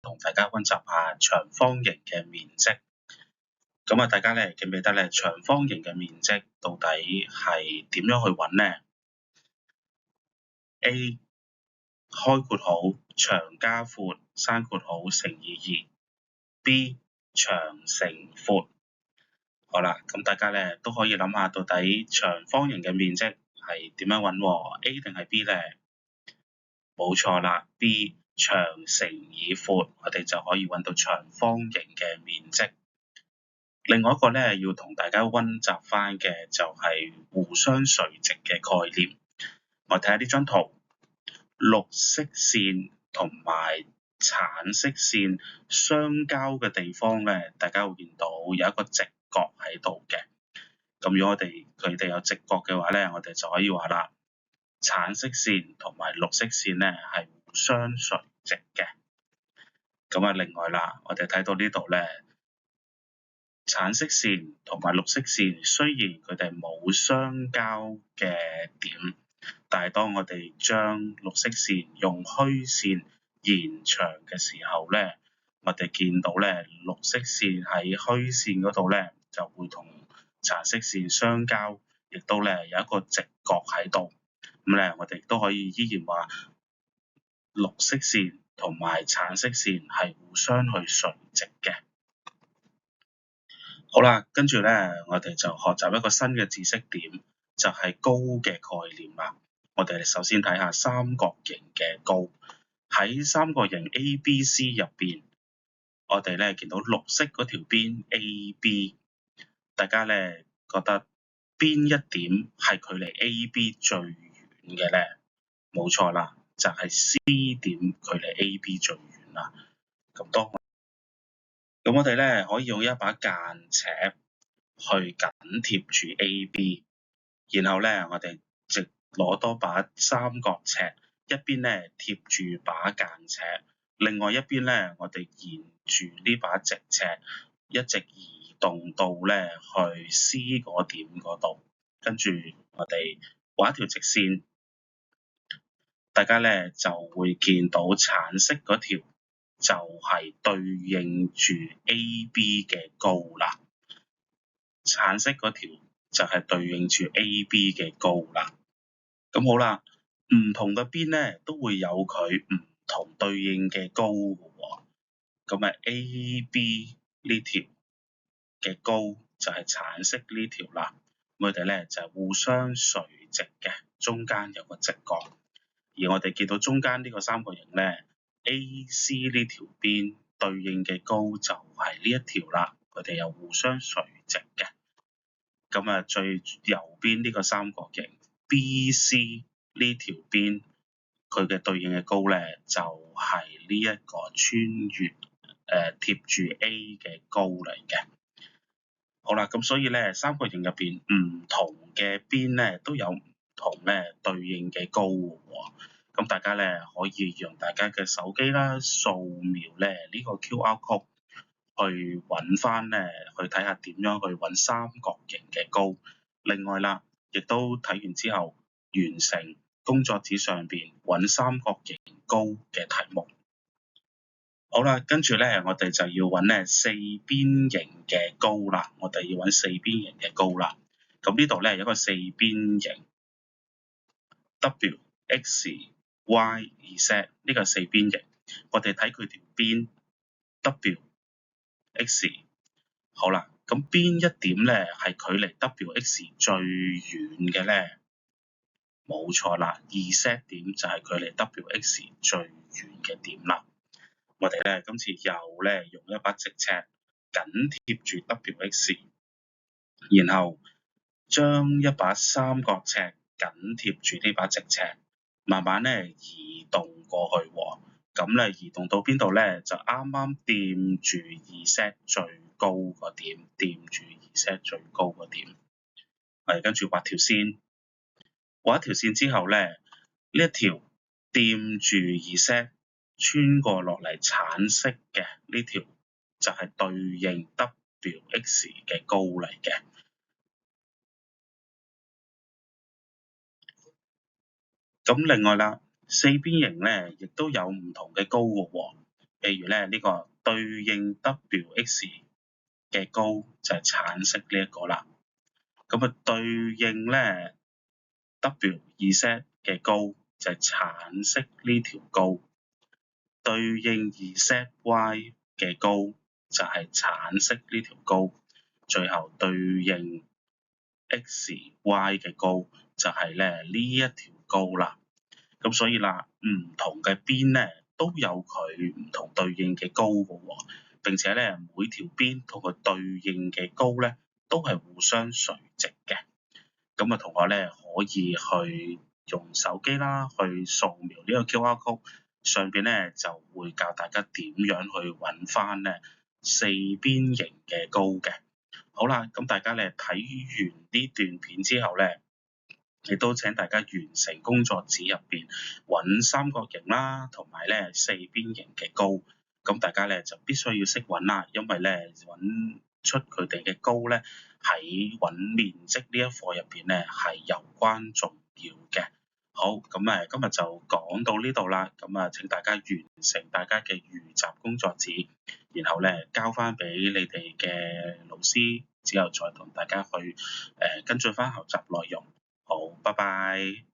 同大家溫習下長方形嘅面積。咁啊，大家咧記唔記得咧長方形嘅面積到底係點樣去揾呢？ A 開括號長加闊閂括號乘以2。B 長乘闊。好啦，咁大家咧都可以諗下到底長方形嘅面積係點樣揾喎 ？A 定係 B 咧？冇錯啦 ，B 長乘以闊，我哋就可以揾到長方形嘅面積。另外一個咧要同大家溫習翻嘅就係互相垂直嘅概念。我睇下呢張圖，綠色線同埋橙色線相交嘅地方咧，大家會見到有一個直角喺度嘅。咁如果佢哋有直角嘅話咧，我哋就可以話啦，橙色線同埋綠色線咧係互相垂直嘅。咁啊，另外啦，我哋睇到呢度咧，橙色線同埋綠色線雖然佢哋冇相交嘅點，但係當我哋將綠色線用虛線延長嘅時候咧，我哋見到咧綠色線喺虛線嗰度咧就會同橙色線相交，亦都咧有一個直角喺度。咁咧，我哋都可以依然話綠色線同埋橙色線係互相去垂直嘅。好啦，跟住咧，我哋就學習一個新嘅知識點，就係高嘅概念啦。我哋首先睇下三角形嘅高。喺三角形 ABC 入邊，我哋咧見到綠色嗰條邊 AB， 大家咧覺得邊一點係距離 AB 最遠嘅咧？冇錯啦，就係 C 點距離 AB 最遠啦。咁我哋咧可以用一把間尺去緊貼住 AB， 然後咧我哋直攞多把三角尺，一邊咧貼住把間尺，另外一邊咧我哋沿住呢把直尺一直移動到咧去 C 嗰點嗰度，跟住我哋畫一條直線，大家咧就會見到橙色嗰條就係對應住 AB 嘅高啦，橙色嗰條就係對應住 AB 嘅高啦。咁好啦，唔同嘅邊咧都會有佢唔同對應嘅高嘅喎。咁啊 AB 呢條嘅高就係橙色呢條啦。佢哋咧就係互相垂直嘅，中間有個直角。而我哋見到中間呢個三角形咧， AC 呢條邊對應嘅高就係呢一條啦，佢哋又互相垂直嘅。咁啊，最右邊呢個三角形 BC 呢條邊，佢嘅對應嘅高咧就係呢一個穿越貼住 A 嘅高嚟嘅。好啦，咁所以咧三角形入邊唔同嘅邊咧都有唔同咧對應嘅高嘅喎。咁大家咧可以用大家嘅手機啦，掃描咧呢個 QR code 去揾翻咧，去睇下點樣去揾三角形嘅高。另外啦，亦都睇完之後完成工作紙上邊揾三角形高嘅題目。好啦，跟住咧我哋就要揾咧四邊形嘅高啦。我哋要揾四邊形嘅高啦。咁呢度咧有一個四邊形 WX、Y、Z 呢個四邊形，我哋睇佢條邊 WX。好啦，咁邊一點咧係距離 WX 最遠嘅咧？冇錯啦，Z 點就係距離 WX 最遠嘅點啦。我哋咧今次又咧用一把直尺緊貼住 WX， 然後將一把三角尺緊貼住呢把直尺，慢慢咧移動過去喎。咁咧移動到邊度咧？就啱啱掂住Z最高個點，掂住Z最高個點。我哋跟住畫條線，畫一條線之後咧，呢一條掂住Z穿過落嚟橙色嘅呢條就係對應 WX 嘅高嚟嘅。咁另外啦，四邊形咧亦都有唔同嘅高嘅喎。譬如咧呢個對應 Wx 嘅高就係橙色呢一個啦。咁啊對應咧 W2Z 嘅高就係橙色呢條高，對應 2ZY 嘅高就係橙色呢條高，最後對應 XY 嘅高就係咧呢一條高啦。咁所以啦，唔同嘅邊咧都有佢唔同對應嘅高嘅喎，並且咧每條邊同佢對應嘅高咧都係互相垂直嘅。咁啊，同學咧可以去用手機啦，去掃描呢個 QR code，上邊咧就會教大家點樣去揾翻咧四邊形嘅高嘅。好啦，咁大家咧睇完呢段片之後咧，亦都請大家完成工作紙入邊揾三角形啦，同埋咧四邊形嘅高。咁大家咧就必須要識揾啦，因為咧揾出佢哋嘅高咧喺揾面積呢一課入邊咧係攸關重要嘅。好，咁今日就講到呢度啦。咁啊，請大家完成大家嘅預習工作紙，然後咧交翻俾你哋嘅老師，之後再同大家去跟進翻學習內容。好，拜拜。